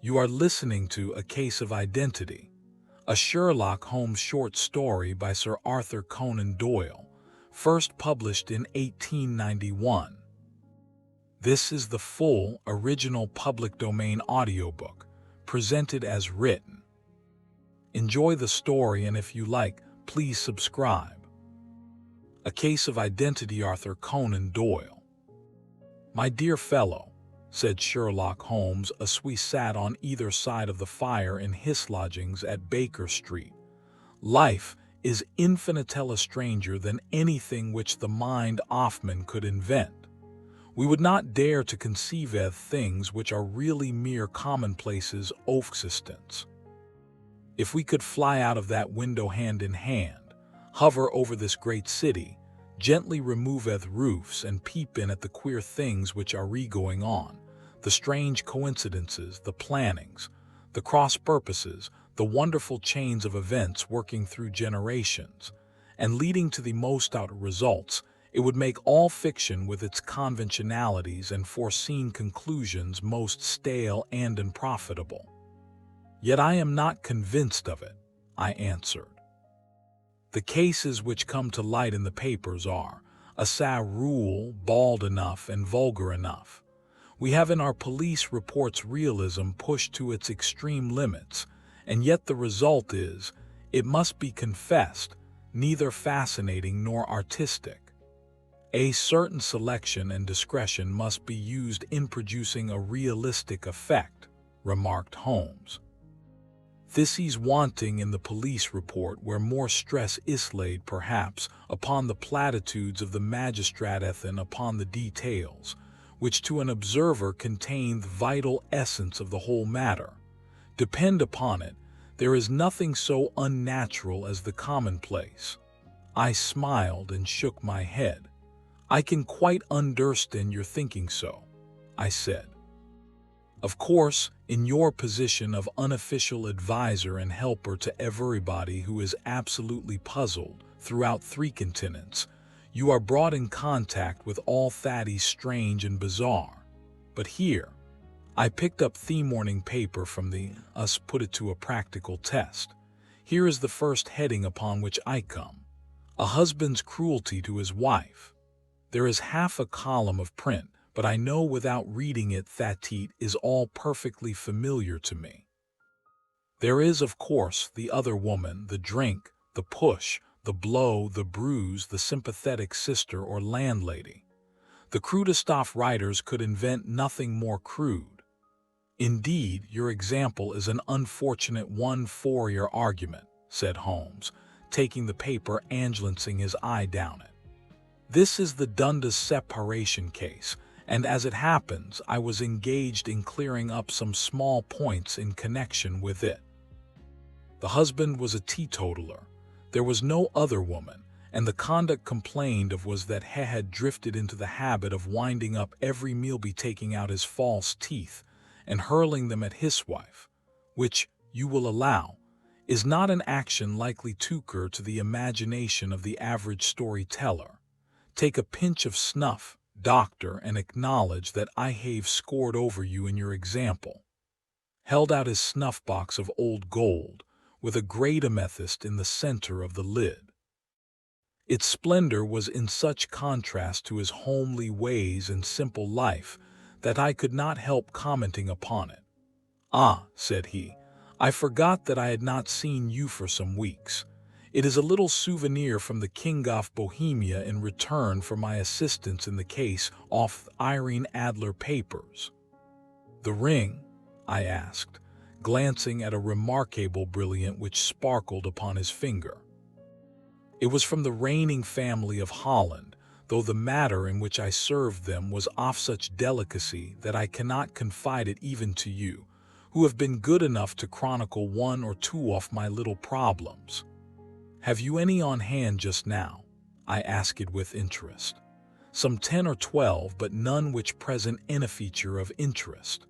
You are listening to A Case of Identity, a Sherlock Holmes short story by Sir Arthur Conan Doyle, first published in 1891. This is the full, original public domain audiobook, presented as written. Enjoy the story, and if you like, please subscribe. A Case of Identity, Arthur Conan Doyle. My dear fellow, said Sherlock Holmes as we sat on either side of the fire in his lodgings at Baker Street, life is infinitely stranger than anything which the mind often could invent. We would not dare to conceive of things which are really mere commonplaces of existence. If we could fly out of that window hand in hand, hover over this great city, gently remove roofs and peep in at the queer things which are going on, the strange coincidences, the plannings, the cross-purposes, the wonderful chains of events working through generations, and leading to the most out results, it would make all fiction with its conventionalities and foreseen conclusions most stale and unprofitable. Yet I am not convinced of it, I answered. The cases which come to light in the papers are, as a rule, bald enough and vulgar enough. We have in our police reports realism pushed to its extreme limits, and yet the result is, it must be confessed, neither fascinating nor artistic. A certain selection and discretion must be used in producing a realistic effect, remarked Holmes. This is wanting in the police report, where more stress is laid, perhaps, upon the platitudes of the magistrate than upon the details, which to an observer contain the vital essence of the whole matter. Depend upon it, there is nothing so unnatural as the commonplace. I smiled and shook my head. I can quite understand your thinking so, I said. Of course, in your position of unofficial advisor and helper to everybody who is absolutely puzzled throughout 3 continents, you are brought in contact with all that is strange and bizarre. But here, I picked up the morning paper from the Us put it to a practical test. Here is the first heading upon which I come. A husband's cruelty to his wife. There is half a column of print, but I know without reading it that it is all perfectly familiar to me. There is, of course, the other woman, the drink, the push, the blow, the bruise, the sympathetic sister or landlady. The crudest of writers could invent nothing more crude. Indeed, your example is an unfortunate one for your argument, said Holmes, taking the paper and glancing his eye down it. This is the Dundas separation case, and as it happens, I was engaged in clearing up some small points in connection with it. The husband was a teetotaler. There was no other woman, and the conduct complained of was that he had drifted into the habit of winding up every meal by taking out his false teeth and hurling them at his wife, which, you will allow, is not an action likely to occur to the imagination of the average storyteller. Take a pinch of snuff, doctor, and acknowledge that I have scored over you in your example. Held out his snuff-box of old gold, with a great amethyst in the center of the lid. Its splendor was in such contrast to his homely ways and simple life that I could not help commenting upon it. Ah, said he, I forgot that I had not seen you for some weeks. It is a little souvenir from the King of Bohemia in return for my assistance in the case of the Irene Adler papers. The ring? I asked, glancing at a remarkable brilliant which sparkled upon his finger. It was from the reigning family of Holland, though the matter in which I served them was of such delicacy that I cannot confide it even to you, who have been good enough to chronicle 1 or 2 of my little problems. Have you any on hand just now? I asked with interest. Some 10 or 12, but none which present any feature of interest.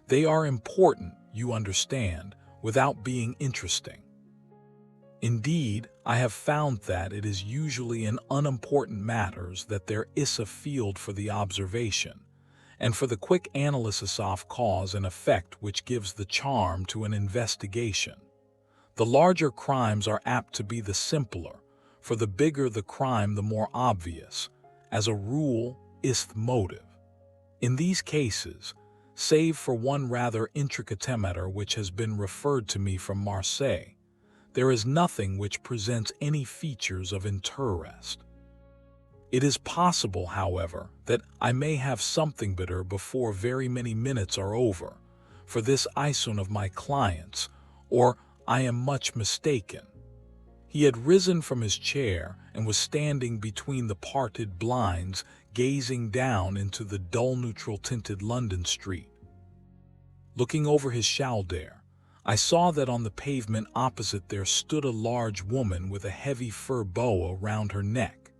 They are important, you understand, without being interesting. Indeed, I have found that it is usually in unimportant matters that there is a field for the observation, and for the quick analysis of cause and effect which gives the charm to an investigation. The larger crimes are apt to be the simpler, for the bigger the crime the more obvious, as a rule, is the motive. In these cases, save for one rather intricate matter which has been referred to me from Marseille, there is nothing which presents any features of interest. It is possible, however, that I may have something better before very many minutes are over, for this ison of my client's, or I am much mistaken. He had risen from his chair and was standing between the parted blinds, gazing down into the dull neutral-tinted London street. Looking over his shoulder, I saw that on the pavement opposite there stood a large woman with a heavy fur boa round her neck,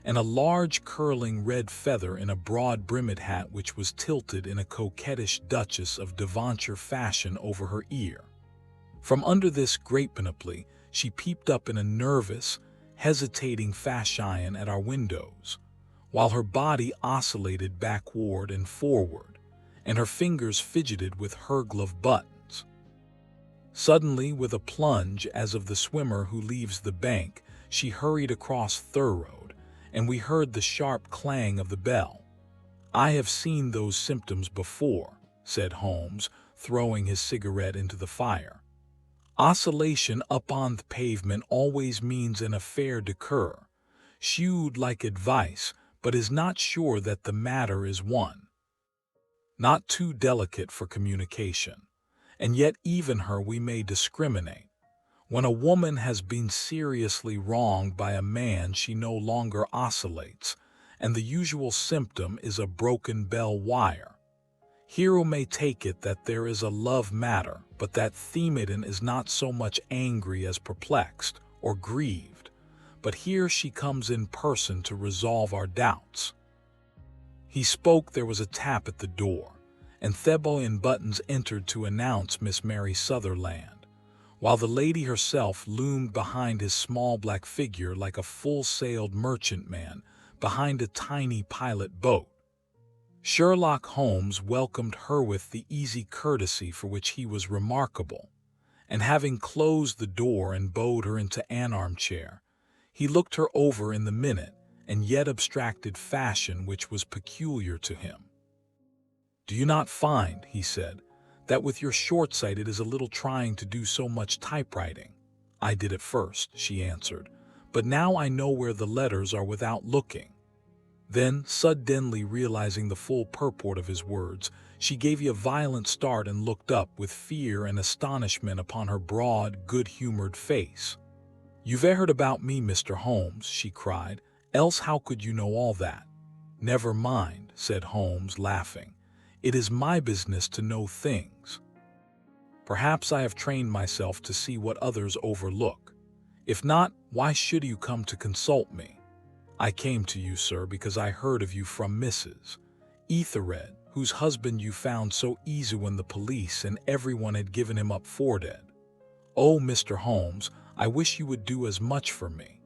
and a large curling red feather in a broad-brimmed hat which was tilted in a coquettish Duchess of Devonshire fashion over her ear. From under this great panoply she peeped up in a nervous, hesitating fashion at our windows, while her body oscillated backward and forward, and her fingers fidgeted with her glove buttons. Suddenly, with a plunge as of the swimmer who leaves the bank, she hurried across Thorough, and we heard the sharp clang of the bell. "I have seen those symptoms before," said Holmes, throwing his cigarette into the fire. "Oscillation upon the pavement always means an affaire de cœur. She would like advice, but is not sure that the matter is one not too delicate for communication, and yet even her we may discriminate. When a woman has been seriously wronged by a man she no longer oscillates, and the usual symptom is a broken bell wire. Hero may take it that there is a love matter, but that Themedon is not so much angry as perplexed or grieved, but here she comes in person to resolve our doubts." He spoke. There was a tap at the door, and Thebo in buttons entered to announce Miss Mary Sutherland, while the lady herself loomed behind his small black figure like a full-sailed merchantman behind a tiny pilot boat. Sherlock Holmes welcomed her with the easy courtesy for which he was remarkable, and having closed the door and bowed her into an armchair, he looked her over in the minute and yet abstracted fashion which was peculiar to him. "Do you not find," he said, "that with your short sight it is a little trying to do so much typewriting?" "I did at first," she answered, "but now I know where the letters are without looking." Then, suddenly realizing the full purport of his words, she gave a violent start and looked up with fear and astonishment upon her broad, good-humored face. "You've heard about me, Mr. Holmes," she cried, "else how could you know all that?" "Never mind," said Holmes, laughing. "It is my business to know things. Perhaps I have trained myself to see what others overlook. If not, why should you come to consult me?" "I came to you, sir, because I heard of you from Mrs. Ethered, whose husband you found so easy when the police and everyone had given him up for dead. Oh, Mr. Holmes, I wish you would do as much for me.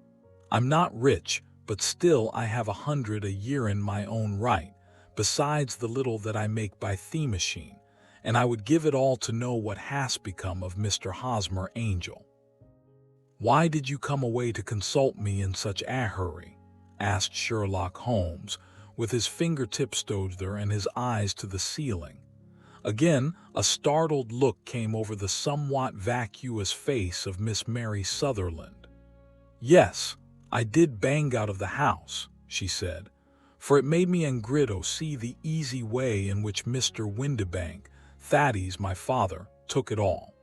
I'm not rich, but still I have 100 a year in my own right, besides the little that I make by the machine, and I would give it all to know what has become of Mr. Hosmer Angel." "Why did you come away to consult me in such a hurry?" asked Sherlock Holmes, with his fingertips together and his eyes to the ceiling. Again, a startled look came over the somewhat vacuous face of Miss Mary Sutherland. "Yes, I did bang out of the house," she said, "for it made me angry see the easy way in which Mr. Windibank, Thaddeus, my father, took it all.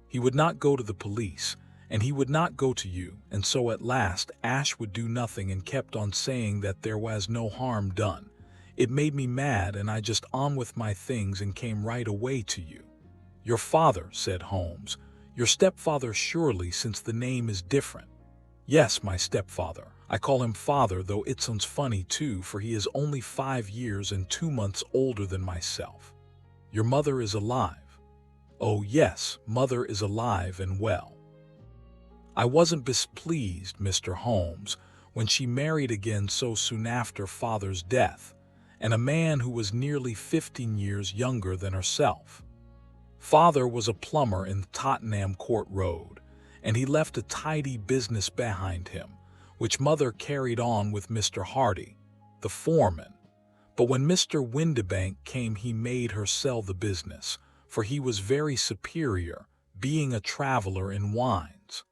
He would not go to the police, and he would not go to you, and so at last Ash would do nothing and kept on saying that there was no harm done. It made me mad, and I just on with my things and came right away to you." "Your father," said Holmes. "Your stepfather surely, since the name is different." "Yes, my stepfather. I call him father, though it sounds funny too, for he is only 5 years and 2 months older than myself." "Your mother is alive?" "Oh yes, mother is alive and well. I wasn't displeased, Mr. Holmes, when she married again so soon after father's death, and a man who was nearly 15 years younger than herself. Father was a plumber in Tottenham Court Road, and he left a tidy business behind him, which Mother carried on with Mr. Hardy, the foreman. But when Mr. Windibank came, he made her sell the business, for he was very superior, being a traveler in wines.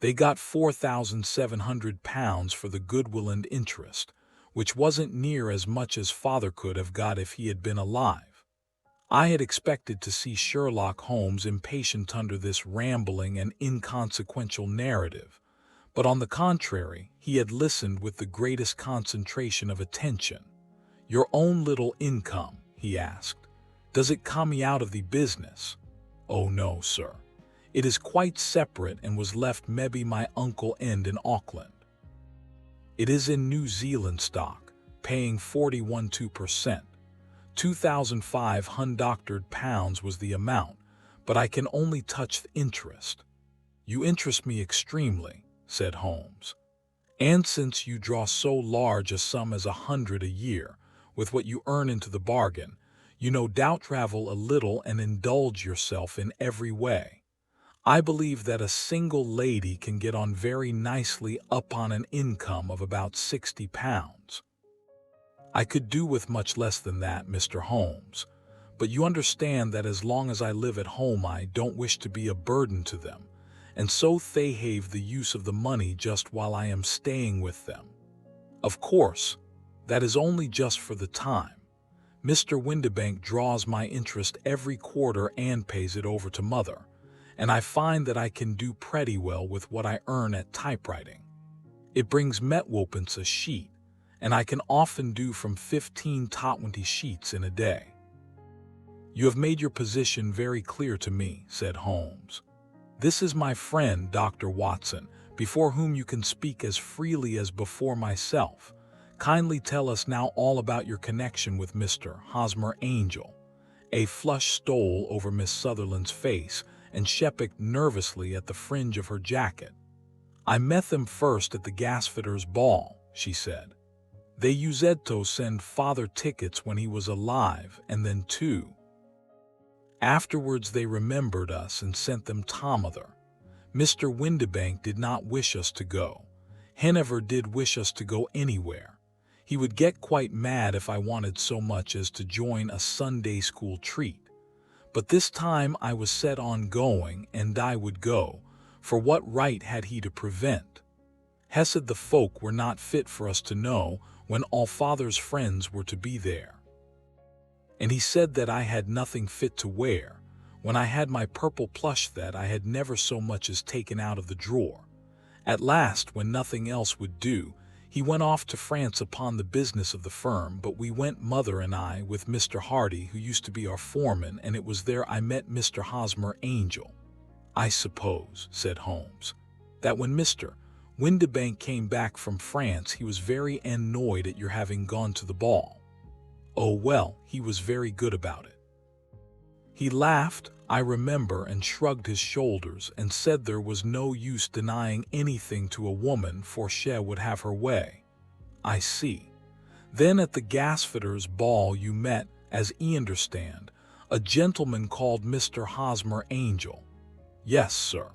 They got £4,700 for the goodwill and interest, which wasn't near as much as Father could have got if he had been alive. I had expected to see Sherlock Holmes impatient under this rambling and inconsequential narrative, but on the contrary, he had listened with the greatest concentration of attention. "Your own little income," he asked. "Does it come out of the business?" "Oh no, sir. It is quite separate and was left maybe my uncle in Auckland. It is in New Zealand stock, paying 41.2%. £2,500 was the amount, but I can only touch the interest." "You interest me extremely," said Holmes. "And since you draw so large a sum as 100 a year, with what you earn into the bargain, you no doubt travel a little and indulge yourself in every way. I believe that a single lady can get on very nicely upon an income of about £60. I could do with much less than that, Mr. Holmes, but you understand that as long as I live at home I don't wish to be a burden to them, and so they have the use of the money just while I am staying with them. Of course, that is only just for the time. Mr. Windibank draws my interest every quarter and pays it over to Mother, and I find that I can do pretty well with what I earn at typewriting. It brings metwopence a sheet, and I can often do from 15 to 20 sheets in a day." "You have made your position very clear to me," said Holmes. "This is my friend, Dr. Watson, before whom you can speak as freely as before myself. Kindly tell us now all about your connection with Mr. Hosmer Angel." A flush stole over Miss Sutherland's face, and she picked nervously at the fringe of her jacket. "I met them first at the gasfitters' ball," she said. "They used to send Father tickets when he was alive, and then too. Afterwards they remembered us and sent them to Mother. Mr. Windibank did not wish us to go. He never did wish us to go anywhere. He would get quite mad if I wanted so much as to join a Sunday school treat. But this time I was set on going, and I would go, for what right had he to prevent? He said the folk were not fit for us to know when all Father's friends were to be there. And he said that I had nothing fit to wear, when I had my purple plush that I had never so much as taken out of the drawer. At last, when nothing else would do, he went off to France upon the business of the firm, but we went, Mother and I, with Mr. Hardy, who used to be our foreman, and it was there I met Mr. Hosmer Angel." "I suppose," said Holmes, "that when Mr. Windibank came back from France he was very annoyed at your having gone to the ball." "Oh well, he was very good about it. He laughed, I remember, and shrugged his shoulders and said there was no use denying anything to a woman, for she would have her way." "I see. Then at the gasfitters' ball you met, as I understand, a gentleman called Mr. Hosmer Angel." "Yes, sir.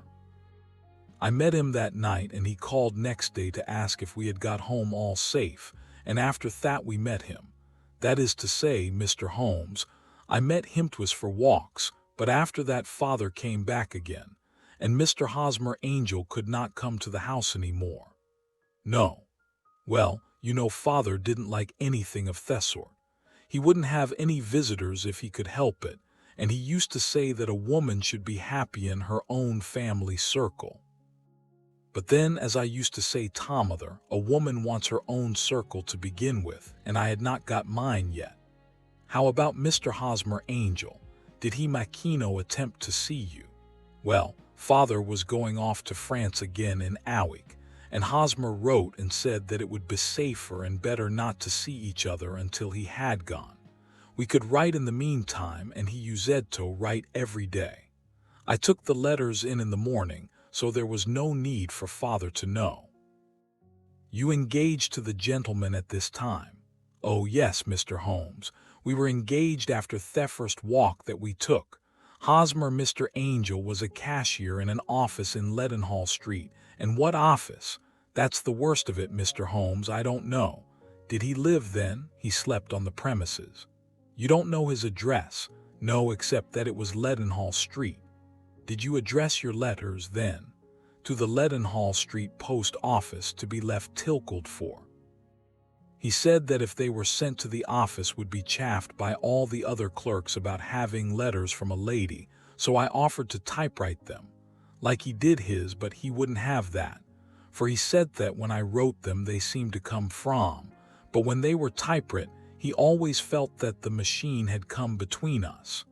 I met him that night, and he called next day to ask if we had got home all safe, and after that we met him. That is to say, Mr. Holmes, I met him 'twas for walks, but after that Father came back again, and Mr. Hosmer Angel could not come to the house any more." "No. Well, you know Father didn't like anything of that sort. He wouldn't have any visitors if he could help it, and he used to say that a woman should be happy in her own family circle. But then, as I used to say to Mother, a woman wants her own circle to begin with, and I had not got mine yet. How about Mr. Hosmer Angel? Did he make no attempt to see you?" "Well, Father was going off to France again in a week, and Hosmer wrote and said that it would be safer and better not to see each other until he had gone. We could write in the meantime, and he used to write every day. I took the letters in the morning, so there was no need for Father to know." "You engaged to the gentleman at this time?" Oh yes, Mr. Holmes. We were engaged after the first walk that we took. Hosmer Mr. Angel was a cashier in an office in Leadenhall Street. And what office? That's the worst of it, Mr. Holmes, I don't know. Did he live then? He slept on the premises. You don't know his address? No, except that it was Leadenhall Street. Did you address your letters, then, to the Leadenhall Street post office to be left tilcled for? He said that if they were sent to the office would be chaffed by all the other clerks about having letters from a lady, so I offered to typewrite them, like he did his, but he wouldn't have that, for he said that when I wrote them they seemed to come from, but when they were typewritten, he always felt that the machine had come between us.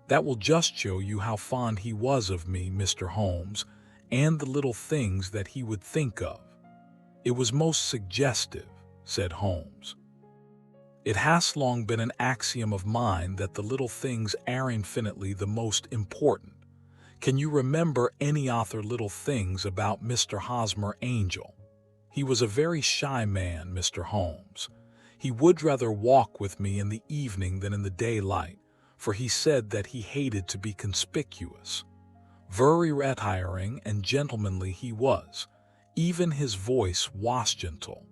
That will just show you how fond he was of me, Mr. Holmes, and the little things that he would think of. It was most suggestive, said Holmes. It has long been an axiom of mine that the little things are infinitely the most important. Can you remember any other little things about Mr. Hosmer Angel? He was a very shy man, Mr. Holmes. He would rather walk with me in the evening than in the daylight, for he said that he hated to be conspicuous. Very retiring and gentlemanly he was. Even his voice was gentle.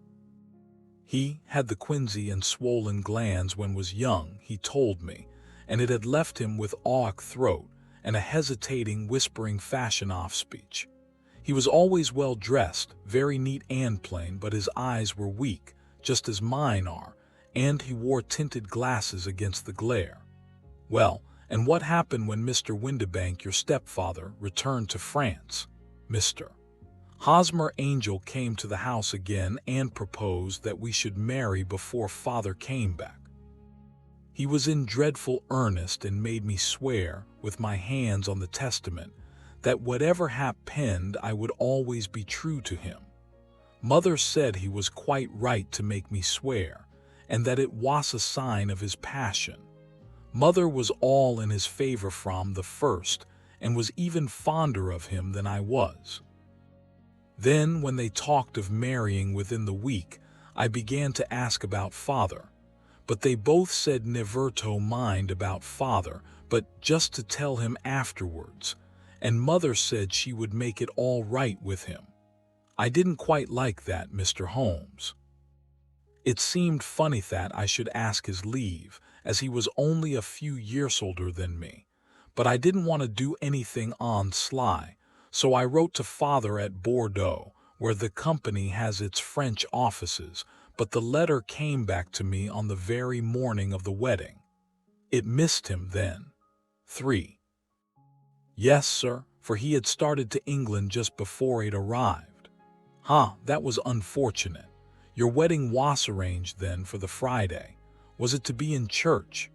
He had the quinsy and swollen glands when was young, he told me, and it had left him with awk throat and a hesitating, whispering fashion of speech. He was always well dressed, very neat and plain, but his eyes were weak, just as mine are, and he wore tinted glasses against the glare. Well, and what happened when Mr. Windibank, your stepfather, returned to France? Mr. Hosmer Angel came to the house again and proposed that we should marry before father came back. He was in dreadful earnest and made me swear, with my hands on the testament, that whatever happened I would always be true to him. Mother said he was quite right to make me swear, and that it was a sign of his passion. Mother was all in his favor from the first, and was even fonder of him than I was. Then, when they talked of marrying within the week, I began to ask about father, but they both said never to mind about father, but just to tell him afterwards, and mother said she would make it all right with him. I didn't quite like that, Mr. Holmes. It seemed funny that I should ask his leave, as he was only a few years older than me, but I didn't want to do anything on sly, so I wrote to father at Bordeaux, where the company has its French offices, but the letter came back to me on the very morning of the wedding. It missed him then. 3. Yes, sir, for he had started to England just before it arrived. That was unfortunate. Your wedding was arranged then for the Friday. Was it to be in church?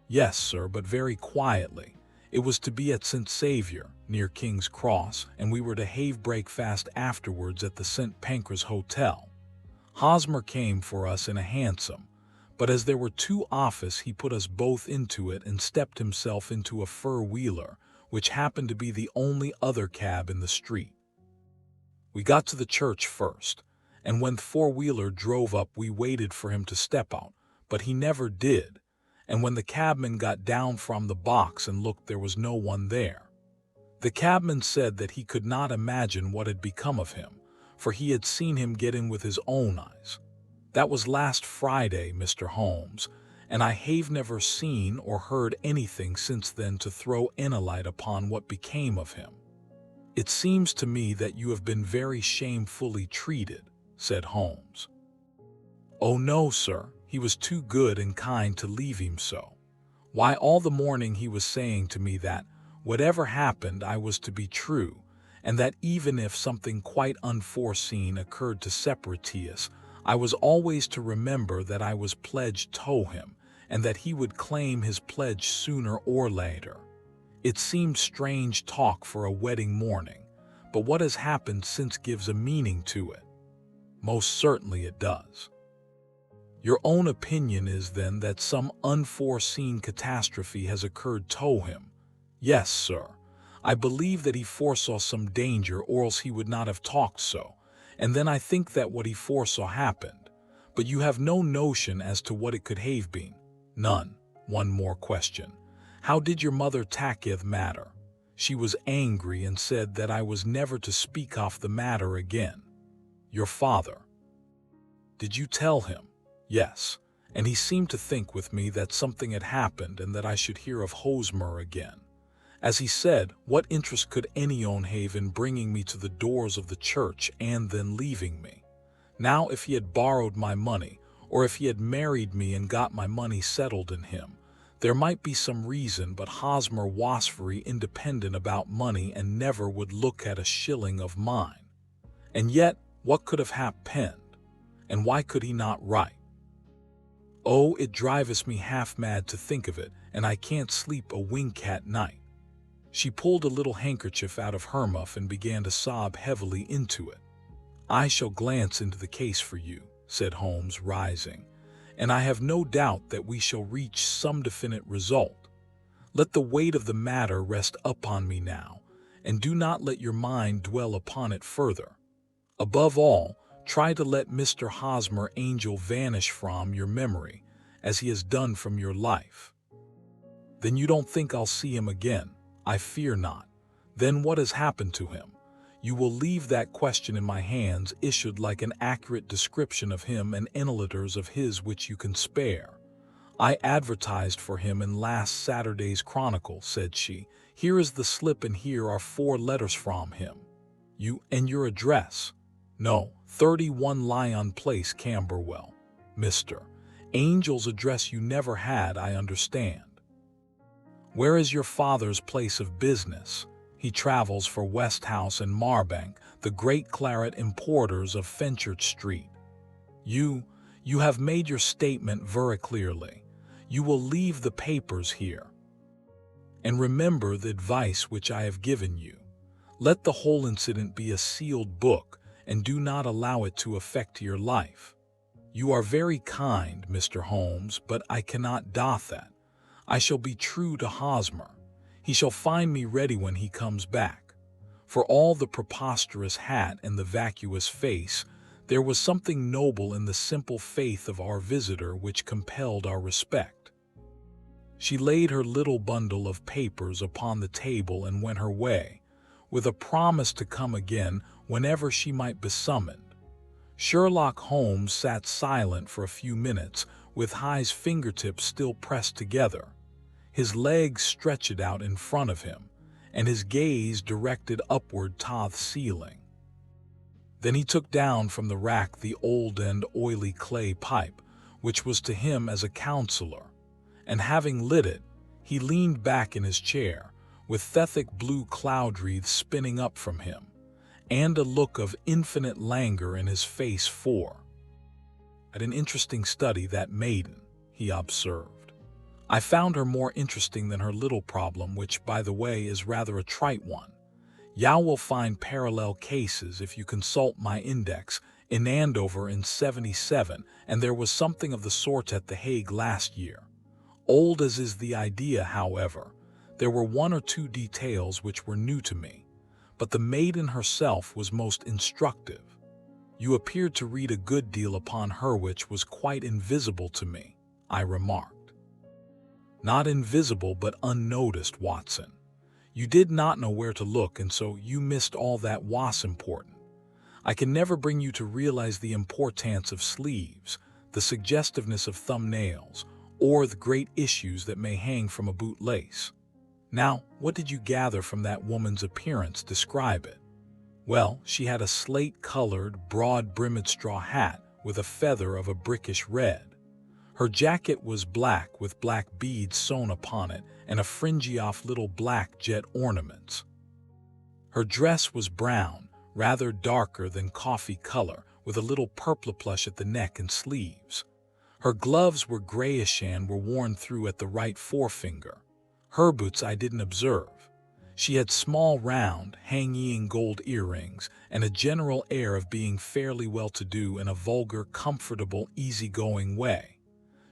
Yes, sir, but very quietly. It was to be at St. Saviour, near King's Cross, and we were to have breakfast afterwards at the St. Pancras Hotel. Hosmer came for us in a hansom, but as there were two offices he put us both into it and stepped himself into a four-wheeler, which happened to be the only other cab in the street. We got to the church first, and when the four-wheeler drove up we waited for him to step out, but he never did, and when the cabman got down from the box and looked there was no one there. The cabman said that he could not imagine what had become of him, for he had seen him get in with his own eyes. That was last Friday, Mr. Holmes, and I have never seen or heard anything since then to throw any light upon what became of him. It seems to me that you have been very shamefully treated, said Holmes. Oh no, sir, he was too good and kind to leave him so. Why, all the morning he was saying to me that, whatever happened, I was to be true, and that even if something quite unforeseen occurred to separate us, I was always to remember that I was pledged to him, and that he would claim his pledge sooner or later. It seemed strange talk for a wedding morning, but what has happened since gives a meaning to it. Most certainly it does. Your own opinion is then that some unforeseen catastrophe has occurred to him. Yes, sir. I believe that he foresaw some danger, or else he would not have talked so, and then I think that what he foresaw happened. but you have no notion as to what it could have been. None. One more question. How did your mother taketh matter? She was angry and said that I was never to speak of the matter again. Your father. Did you tell him? Yes, and he seemed to think with me that something had happened and that I should hear of Hosmer again. As he said, what interest could any one have in bringing me to the doors of the church and then leaving me? Now, if he had borrowed my money, or if he had married me and got my money settled in him, there might be some reason, but Hosmer was very independent about money and never would look at a shilling of mine. And yet, what could have happened? And why could he not write? Oh, it driveth me half mad to think of it, and I can't sleep a wink at night. She pulled a little handkerchief out of her muff and began to sob heavily into it. I shall glance into the case for you, said Holmes, rising, and I have no doubt that we shall reach some definite result. Let the weight of the matter rest upon me now, and do not let your mind dwell upon it further. Above all, try to let Mr. Hosmer Angel vanish from your memory, as he has done from your life. Then you don't think I'll see him again? I fear not. Then what has happened to him? You will leave that question in my hands, issued like an accurate description of him and any letters of his which you can spare. I advertised for him in last Saturday's Chronicle, said she. Here is the slip, and here are 4 letters from him. You and your address? No, 31 Lyon Place, Camberwell. Mr. Angel's address you never had, I understand. Where is your father's place of business? He travels for Westhouse and Marbank, the great claret importers of Fenchurch Street. You have made your statement very clearly. You will leave the papers here. And remember the advice which I have given you. Let the whole incident be a sealed book, and do not allow it to affect your life. You are very kind, Mr. Holmes, but I cannot do that. I shall be true to Hosmer. He shall find me ready when he comes back. For all the preposterous hat and the vacuous face, there was something noble in the simple faith of our visitor which compelled our respect. She laid her little bundle of papers upon the table and went her way, with a promise to come again whenever she might be summoned. Sherlock Holmes sat silent for a few minutes, with his fingertips still pressed together, his legs stretched out in front of him, and his gaze directed upward to the ceiling. Then he took down from the rack the old and oily clay pipe, which was to him as a counselor, and having lit it, he leaned back in his chair, with thick blue cloud wreaths spinning up from him, and a look of infinite languor in his face. At an interesting study, that maiden, he observed. I found her more interesting than her little problem, which, by the way, is rather a trite one. You will find parallel cases if you consult my index in Andover in '77, and there was something of the sort at The Hague last year. Old as is the idea, however, there were 1 or 2 details which were new to me, but the maiden herself was most instructive. You appeared to read a good deal upon her, which was quite invisible to me, I remarked. Not invisible, but unnoticed, Watson. You did not know where to look, and so you missed all that was important. I can never bring you to realize the importance of sleeves, the suggestiveness of thumbnails, or the great issues that may hang from a bootlace. Now, what did you gather from that woman's appearance? Describe it. Well, she had a slate-colored, broad-brimmed straw hat with a feather of a brickish red. Her jacket was black with black beads sewn upon it and a fringy of little black jet ornaments. Her dress was brown, rather darker than coffee color, with a little purple-plush at the neck and sleeves. Her gloves were grayish and were worn through at the right forefinger. Her boots I didn't observe. She had small, round, hanging gold earrings and a general air of being fairly well-to-do in a vulgar, comfortable, easy-going way.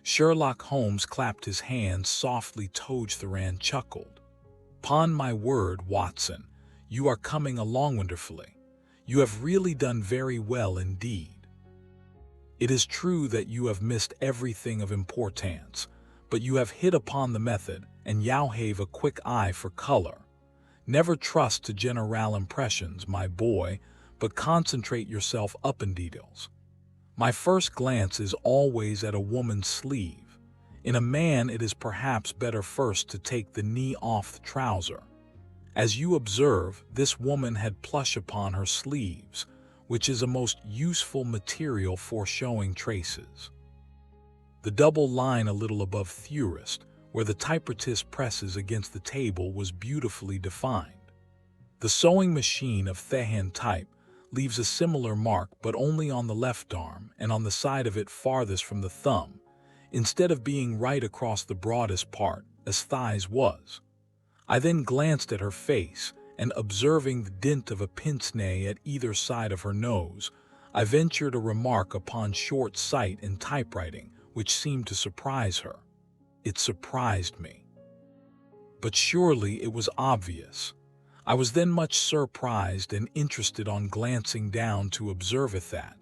Sherlock Holmes clapped his hands softly together and chuckled. "'Pon my word, Watson, you are coming along wonderfully. You have really done very well indeed. It is true that you have missed everything of importance, but you have hit upon the method, and you have a quick eye for color. Never trust to general impressions, my boy, but concentrate yourself up in details. My first glance is always at a woman's sleeve. In a man, it is perhaps better first to take the knee off the trouser. As you observe, this woman had plush upon her sleeves, which is a most useful material for showing traces. The double line a little above theorist, where the typewriter presses against the table, was beautifully defined. The sewing machine of Thehan type leaves a similar mark, but only on the left arm and on the side of it farthest from the thumb, instead of being right across the broadest part, as thighs was. I then glanced at her face, and observing the dint of a pince-nez at either side of her nose, I ventured a remark upon short sight in typewriting, which seemed to surprise her. It surprised me. But surely it was obvious. I was then much surprised and interested on glancing down to observe it that,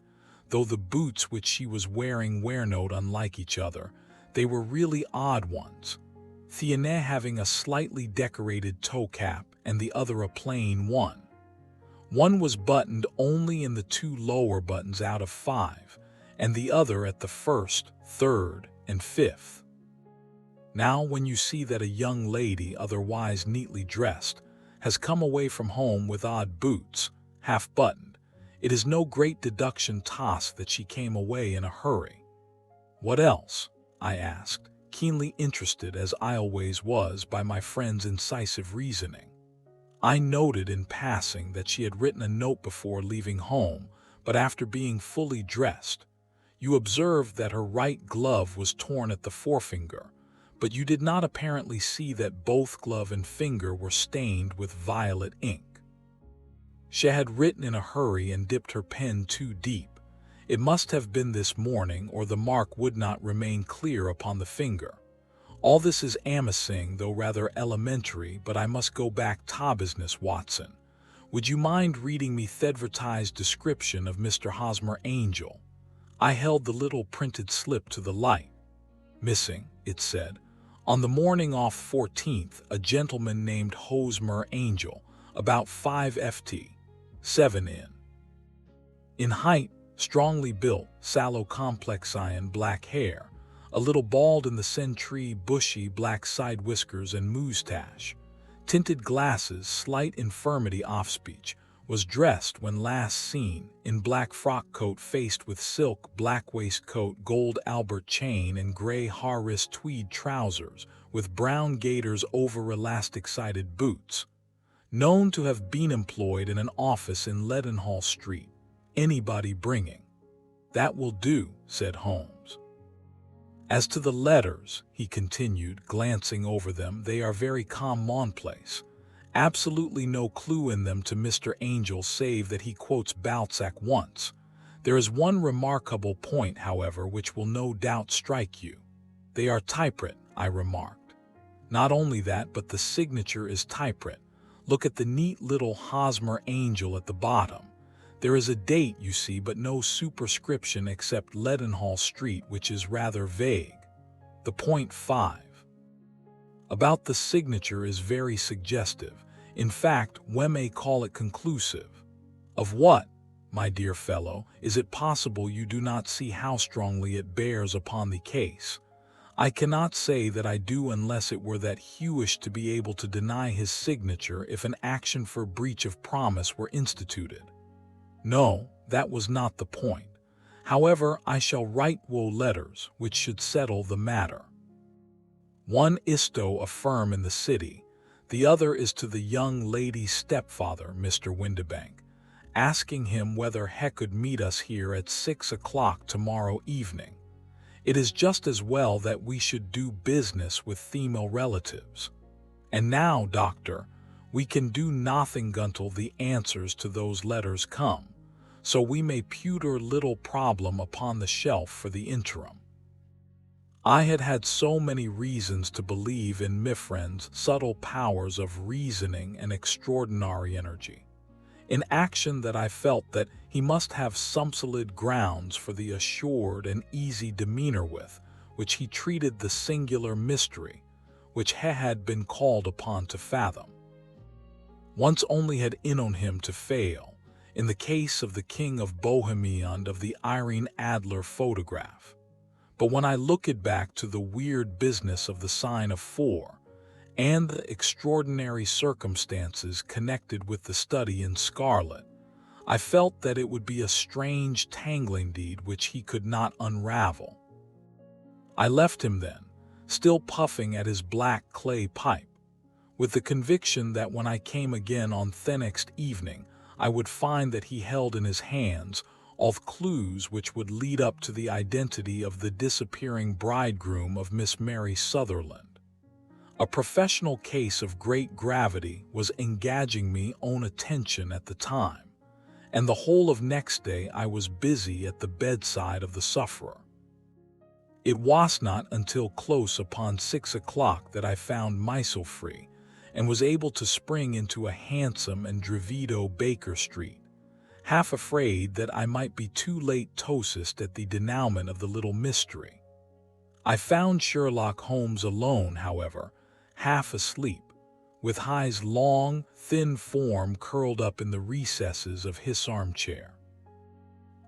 though the boots which she was wearing were not unlike each other, they were really odd ones, Theane having a slightly decorated toe cap and the other a plain one. One was buttoned only in the 2 lower buttons out of 5, and the other at the 1st, 3rd, and 5th. Now, when you see that a young lady, otherwise neatly dressed, has come away from home with odd boots, half-buttoned, it is no great deduction task that she came away in a hurry. What else? I asked, keenly interested as I always was by my friend's incisive reasoning. I noted in passing that she had written a note before leaving home, but after being fully dressed. You observed that her right glove was torn at the forefinger, but you did not apparently see that both glove and finger were stained with violet ink. She had written in a hurry and dipped her pen too deep. It must have been this morning, or the mark would not remain clear upon the finger. All this is amazing, though rather elementary, but I must go back to business, Watson. Would you mind reading me the advertised description of Mr. Hosmer Angel? I held the little printed slip to the light. Missing, it said, on the morning off 14th, a gentleman named Hosmer Angel, about 5 ft. 7 in height, strongly built, sallow complexion, black hair, a little bald in the centre, bushy black side whiskers and moustache, tinted glasses, slight infirmity off speech, was dressed when last seen in black frock coat faced with silk black waistcoat, gold Albert chain and gray Harris tweed trousers with brown gaiters over elastic-sided boots. Known to have been employed in an office in Leadenhall Street. Anybody bringing. That will do, said Holmes. As to the letters, he continued, glancing over them, they are very commonplace. Absolutely no clue in them to Mr. Angel save that he quotes Balzac once. There is one remarkable point, however, which will no doubt strike you. They are typewritten, I remarked. Not only that, but the signature is typewritten. Look at the neat little Hosmer Angel at the bottom. There is a date, you see, but no superscription except Leadenhall Street, which is rather vague. The point 5. About the signature is very suggestive. In fact, we may call it conclusive. Of what, my dear fellow, is it possible you do not see how strongly it bears upon the case? I cannot say that I do, unless it were that he wished to be able to deny his signature if an action for breach of promise were instituted. No, that was not the point. However, I shall write letters which should settle the matter. One is to a firm in the city, the other is to the young lady's stepfather, Mr. Windibank, asking him whether he could meet us here at 6 o'clock tomorrow evening. It is just as well that we should do business with female relatives. And now, Doctor, we can do nothing until the answers to those letters come, so we may put our little problem upon the shelf for the interim. I had had so many reasons to believe in my friend's subtle powers of reasoning and extraordinary energy. in action that I felt that he must have some solid grounds for the assured and easy demeanor with which he treated the singular mystery which he had been called upon to fathom. Once only had it on him to fail, in the case of the King of Bohemia and of the Irene Adler photograph. But when I looked back to the weird business of the sign of 4, and the extraordinary circumstances connected with the study in scarlet, I felt that it would be a strange tangling deed which he could not unravel. I left him then, still puffing at his black clay pipe, with the conviction that when I came again on the next evening, I would find that he held in his hands all the clues which would lead up to the identity of the disappearing bridegroom of Miss Mary Sutherland. A professional case of great gravity was engaging me own attention at the time, and the whole of next day I was busy at the bedside of the sufferer. It was not until close upon 6 o'clock that I found myself free, and was able to spring into a hansom and drive Baker Street, half afraid that I might be too late to assist at the denouement of the little mystery. I found Sherlock Holmes alone, however, half asleep, with his long, thin form curled up in the recesses of his armchair.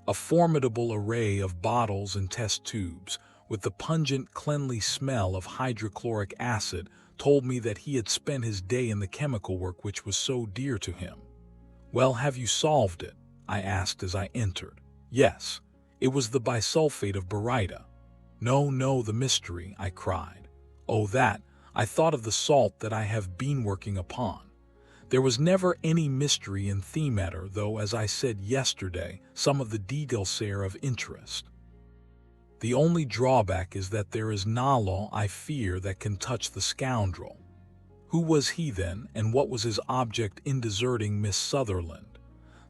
A formidable array of bottles and test tubes, with the pungent, cleanly smell of hydrochloric acid, told me that he had spent his day in the chemical work which was so dear to him. "Well, have you solved it?" I asked as I entered. "Yes, it was the bisulfate of baryta." "No, no, the mystery," I cried. "Oh, that, I thought of the salt that I have been working upon. There was never any mystery in the matter, though, as I said yesterday, some of the details are of interest. The only drawback is that there is no law, I fear, that can touch the scoundrel. Who was he then, and what was his object in deserting Miss Sutherland?"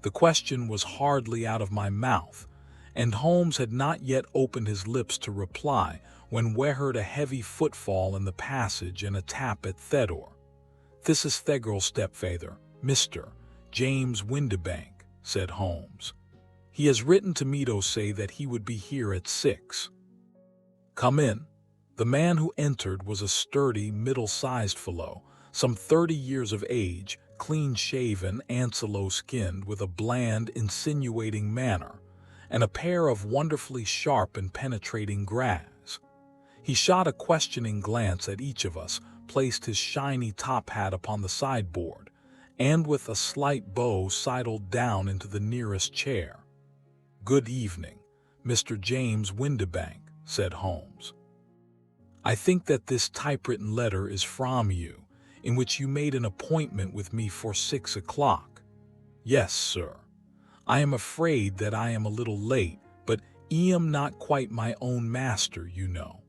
The question was hardly out of my mouth, and Holmes had not yet opened his lips to reply, when we heard a heavy footfall in the passage and a tap at the door. "This is the girl's stepfather, Mr. James Windibank," said Holmes. "He has written to me to say that he would be here at 6. "Come in." The man who entered was a sturdy, middle-sized fellow, some 30 years of age, clean-shaven and sallow-skinned, with a bland, insinuating manner, and a pair of wonderfully sharp and penetrating eyes. He shot a questioning glance at each of us, placed his shiny top hat upon the sideboard, and with a slight bow sidled down into the nearest chair. "Good evening, Mr. James Windibank," said Holmes. "I think that this typewritten letter is from you, in which you made an appointment with me for 6 o'clock. "Yes, sir. I am afraid that I am a little late, but I am not quite my own master, you know.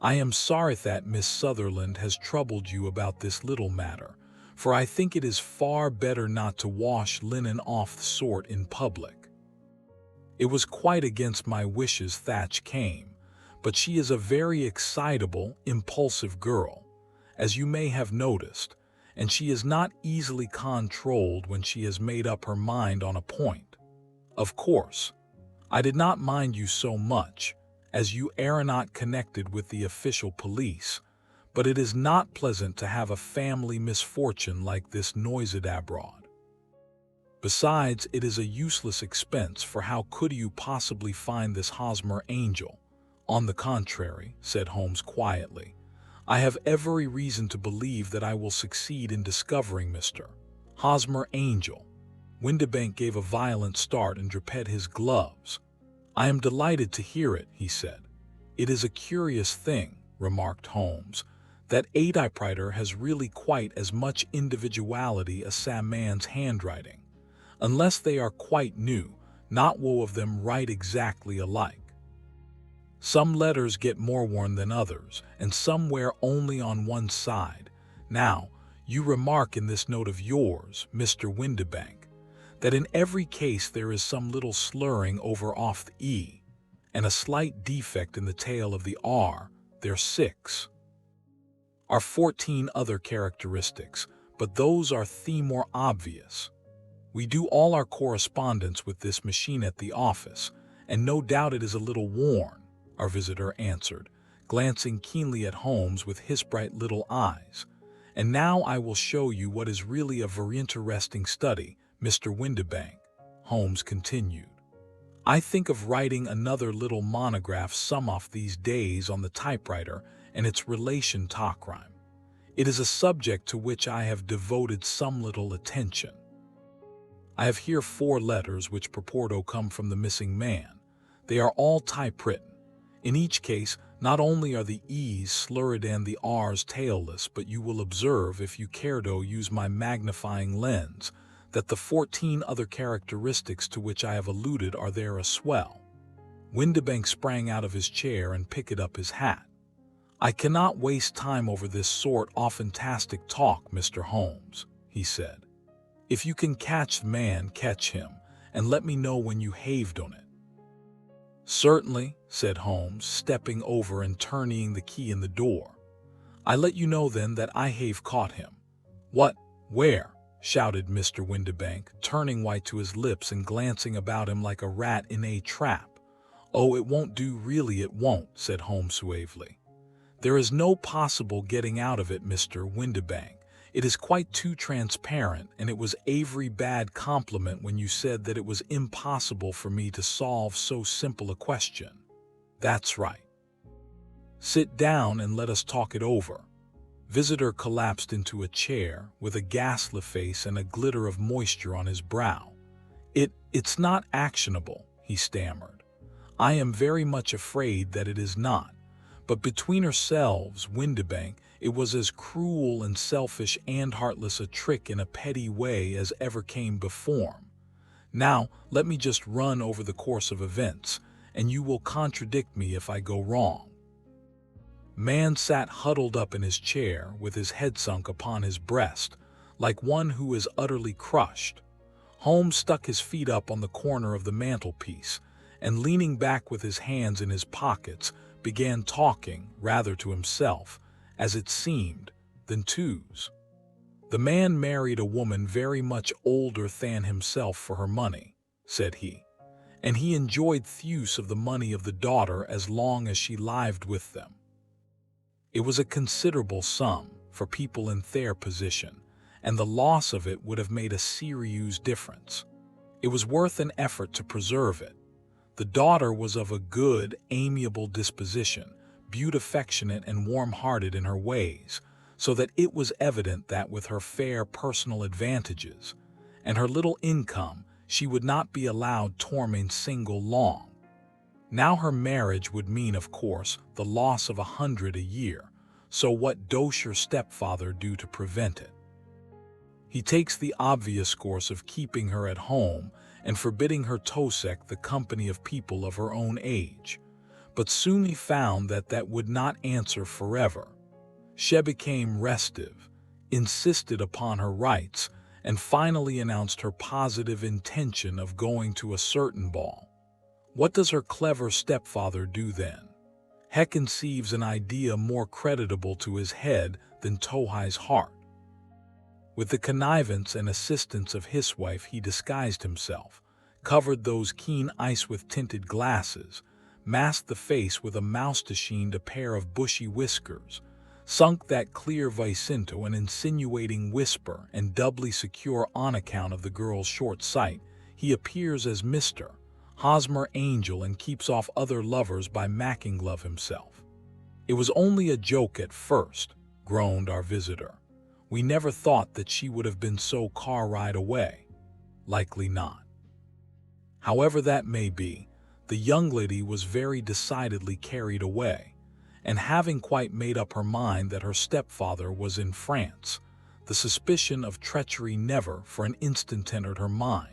I am sorry that Miss Sutherland has troubled you about this little matter, for I think it is far better not to wash linen off the sort in public. It was quite against my wishes that came, but she is a very excitable, impulsive girl, as you may have noticed, and she is not easily controlled when she has made up her mind on a point. Of course, I did not mind you so much, as you are not connected with the official police, but it is not pleasant to have a family misfortune like this noised abroad. Besides, it is a useless expense, for how could you possibly find this Hosmer Angel?" "On the contrary," said Holmes quietly, "I have every reason to believe that I will succeed in discovering Mr. Hosmer Angel." Windibank gave a violent start and dropped his gloves. "I am delighted to hear it," he said. "It is a curious thing," remarked Holmes, "that a typewriter has really quite as much individuality as a man's handwriting. Unless they are quite new, not one of them write exactly alike. Some letters get more worn than others, and some wear only on one side. Now, you remark in this note of yours, Mr. Windibank, that in every case there is some little slurring over off the E, and a slight defect in the tail of the R. There 6 are 14 other characteristics, but those are the more obvious. We do all our correspondence with this machine at the office, and no doubt it is a little worn," our visitor answered, glancing keenly at Holmes with his bright little eyes. "And now I will show you what is really a very interesting study, Mr. Windibank," Holmes continued. "I think of writing another little monograph some off these days on the typewriter and its relation to crime. It is a subject to which I have devoted some little attention. I have here 4 letters which purport to come from the missing man. They are all typewritten. In each case, not only are the E's slurred and the R's tailless, but you will observe, if you care to use my magnifying lens, that the 14 other characteristics to which I have alluded are there as well." Windibank sprang out of his chair and picked up his hat. "I cannot waste time over this sort of fantastic talk, Mr. Holmes," he said. "If you can catch the man, catch him, and let me know when you haved on it." "Certainly," said Holmes, stepping over and turning the key in the door. "I let you know then that I have caught him." "What? Where?" shouted Mr. Windibank, turning white to his lips and glancing about him like a rat in a trap. "Oh, it won't do, really it won't," said Holmes suavely. "There is no possible getting out of it, Mr. Windibank. It is quite too transparent, and it was a very bad compliment when you said that it was impossible for me to solve so simple a question. That's right. Sit down and let us talk it over." Visitor collapsed into a chair with a ghastly face and a glitter of moisture on his brow. It's not actionable," he stammered. "I am very much afraid that it is not. But between ourselves, Windibank, it was as cruel and selfish and heartless a trick in a petty way as ever came before. Now, let me just run over the course of events, and you will contradict me if I go wrong." Man sat huddled up in his chair with his head sunk upon his breast, like one who is utterly crushed. Holmes stuck his feet up on the corner of the mantelpiece, and leaning back with his hands in his pockets, began talking, rather to himself, as it seemed, than to's. "The man married a woman very much older than himself for her money," said he, "and he enjoyed the use of the money of the daughter as long as she lived with them. It was a considerable sum for people in their position, and the loss of it would have made a serious difference. It was worth an effort to preserve it. The daughter was of a good, amiable disposition, affectionate and warm-hearted in her ways, so that it was evident that with her fair personal advantages and her little income, she would not be allowed to remain single long. Now her marriage would mean, of course, the loss of 100 a year, so what does your stepfather do to prevent it? He takes the obvious course of keeping her at home and forbidding her to seek the company of people of her own age. But soon he found that that would not answer forever. She became restive, insisted upon her rights, and finally announced her positive intention of going to a certain ball. What does her clever stepfather do then? He conceives an idea more creditable to his head than to his heart. With the connivance and assistance of his wife, he disguised himself, covered those keen eyes with tinted glasses, masked the face with a moustache and a pair of bushy whiskers, sunk that clear voice into an insinuating whisper, and doubly secure on account of the girl's short sight, he appears as Mr. Hosmer Angel and keeps off other lovers by making love himself. "It was only a joke at first," groaned our visitor. "We never thought that she would have been so carried away. Likely not. However that may be, the young lady was very decidedly carried away, and having quite made up her mind that her stepfather was in France, the suspicion of treachery never for an instant entered her mind.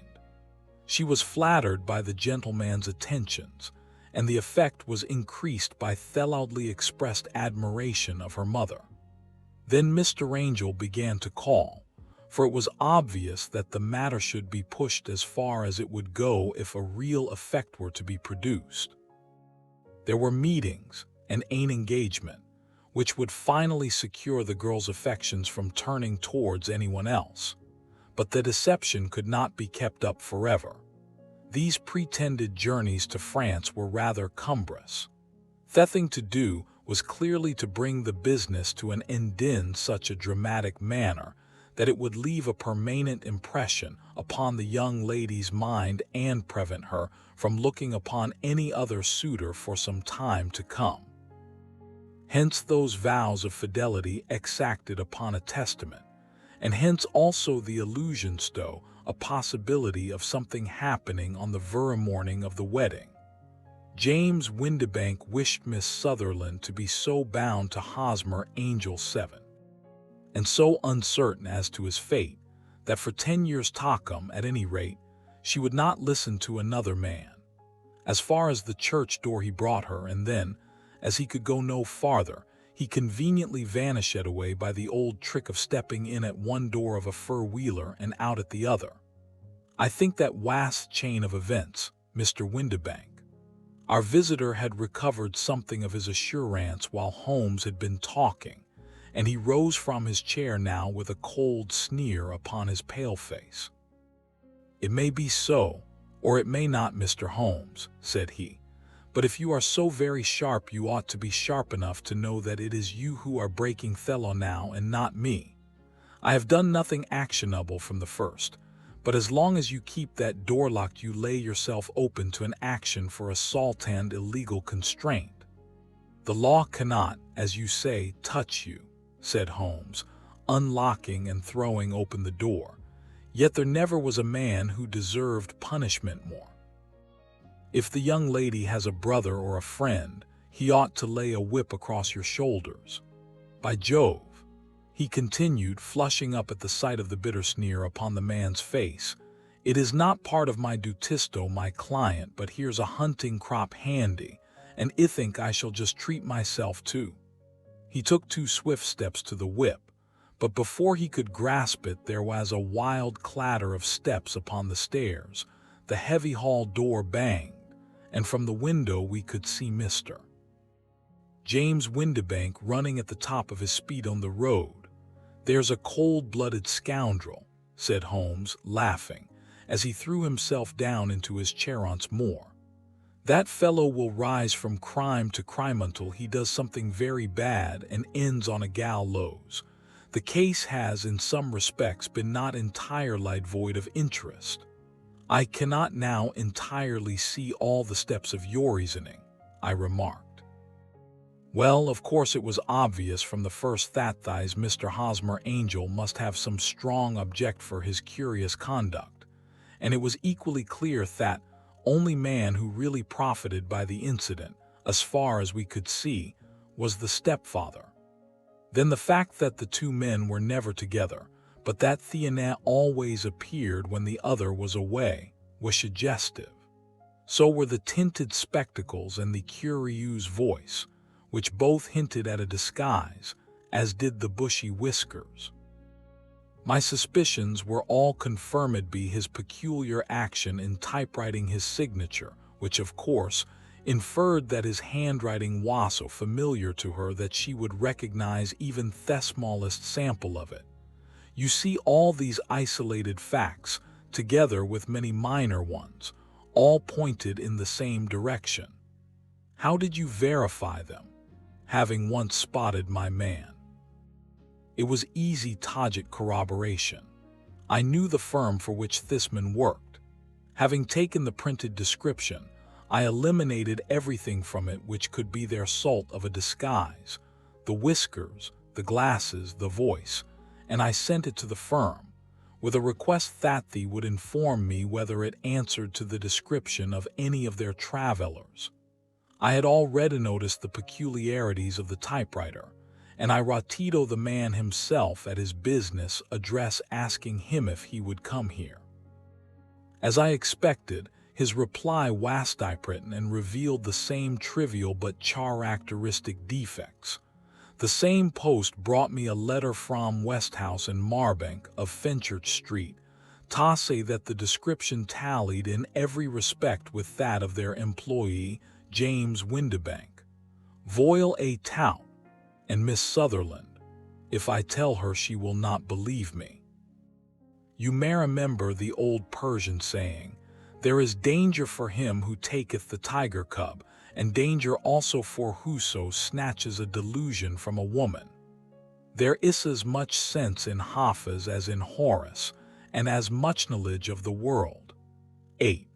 She was flattered by the gentleman's attentions, and the effect was increased by the loudly expressed admiration of her mother. Then Mr. Angel began to call, for it was obvious that the matter should be pushed as far as it would go if a real effect were to be produced. There were meetings and an engagement, which would finally secure the girl's affections from turning towards anyone else. But the deception could not be kept up forever. These pretended journeys to France were rather cumbrous. The thing to do was clearly to bring the business to an end in such a dramatic manner that it would leave a permanent impression upon the young lady's mind and prevent her from looking upon any other suitor for some time to come. Hence those vows of fidelity exacted upon a testament, and hence also the allusions to a possibility of something happening on the very morning of the wedding. James Windibank wished Miss Sutherland to be so bound to Hosmer Angel 7, and so uncertain as to his fate, that for 10 years to come, at any rate, she would not listen to another man. As far as the church door he brought her, and then, as he could go no farther, he conveniently vanished away by the old trick of stepping in at one door of a four-wheeler and out at the other. I think that vast chain of events, Mr. Windibank. Our visitor had recovered something of his assurance while Holmes had been talking, and he rose from his chair now with a cold sneer upon his pale face. "It may be so, or it may not, Mr. Holmes," said he. "But if you are so very sharp, you ought to be sharp enough to know that it is you who are breaking the law now and not me. I have done nothing actionable from the first, but as long as you keep that door locked, you lay yourself open to an action for assault and illegal constraint. The law cannot, as you say, touch you," said Holmes, unlocking and throwing open the door. "Yet there never was a man who deserved punishment more. If the young lady has a brother or a friend, he ought to lay a whip across your shoulders. By Jove," he continued, flushing up at the sight of the bitter sneer upon the man's face, "it is not part of my dutisto my client, but here's a hunting crop handy, and I think I shall just treat myself too." He took 2 swift steps to the whip, but before he could grasp it there was a wild clatter of steps upon the stairs, the heavy hall door banged, and from the window we could see Mr. James Windibank running at the top of his speed on the road. "There's a cold-blooded scoundrel," said Holmes, laughing, as he threw himself down into his chair once more. "That fellow will rise from crime to crime until he does something very bad and ends on a gallows. The case has, in some respects, been not entirely void of interest. I cannot now entirely see all the steps of your reasoning," I remarked. "Well, of course it was obvious from the first that Mr. Hosmer Angel must have some strong object for his curious conduct, and it was equally clear that only man who really profited by the incident, as far as we could see, was the stepfather. Then the fact that the 2 men were never together, but that Theonet always appeared when the other was away, was suggestive. So were the tinted spectacles and the curieuse voice, which both hinted at a disguise, as did the bushy whiskers. My suspicions were all confirmed by his peculiar action in typewriting his signature, which of course inferred that his handwriting was so familiar to her that she would recognize even the smallest sample of it. You see, all these isolated facts, together with many minor ones, all pointed in the same direction. How did you verify them, having once spotted my man? It was easy logic corroboration. I knew the firm for which this man worked. Having taken the printed description, I eliminated everything from it which could be their salt of a disguise, the whiskers, the glasses, the voice, and I sent it to the firm, with a request that they would inform me whether it answered to the description of any of their travelers. I had already noticed the peculiarities of the typewriter, and I wrote the man himself at his business address asking him if he would come here. As I expected, his reply was typewritten and revealed the same trivial but characteristic defects. The same post brought me a letter from Westhouse and Marbank of Fenchurch Street, to say that the description tallied in every respect with that of their employee, James Windibank. Voil a tout, and Miss Sutherland, if I tell her she will not believe me. You may remember the old Persian saying, "There is danger for him who taketh the tiger cub, and danger also for whoso snatches a delusion from a woman." There is as much sense in Hafiz as in Horace, and as much knowledge of the world. 8.